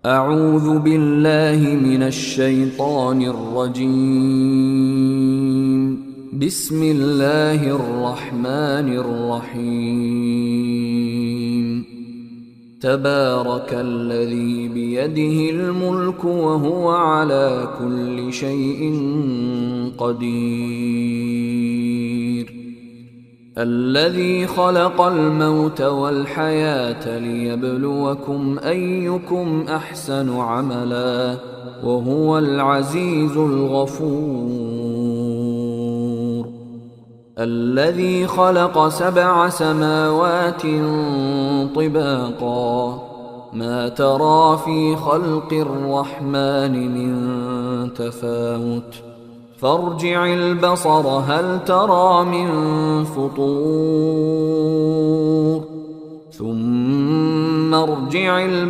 أعوذ بالله من الشيطان الرجيم. بسم الله الرحمن الرحيم. تبارك الذي بيده الملك وهو على كل شيء قدير. الذي خلق الموت والحياة ليبلوكم أيكم أحسن عملا وهو العزيز الغفور. الذي خلق 7 سماوات طباقا ما ترى في خلق الرحمن من تفاوت فارجع البصر هل ترى من فطور ثم ارجع البصر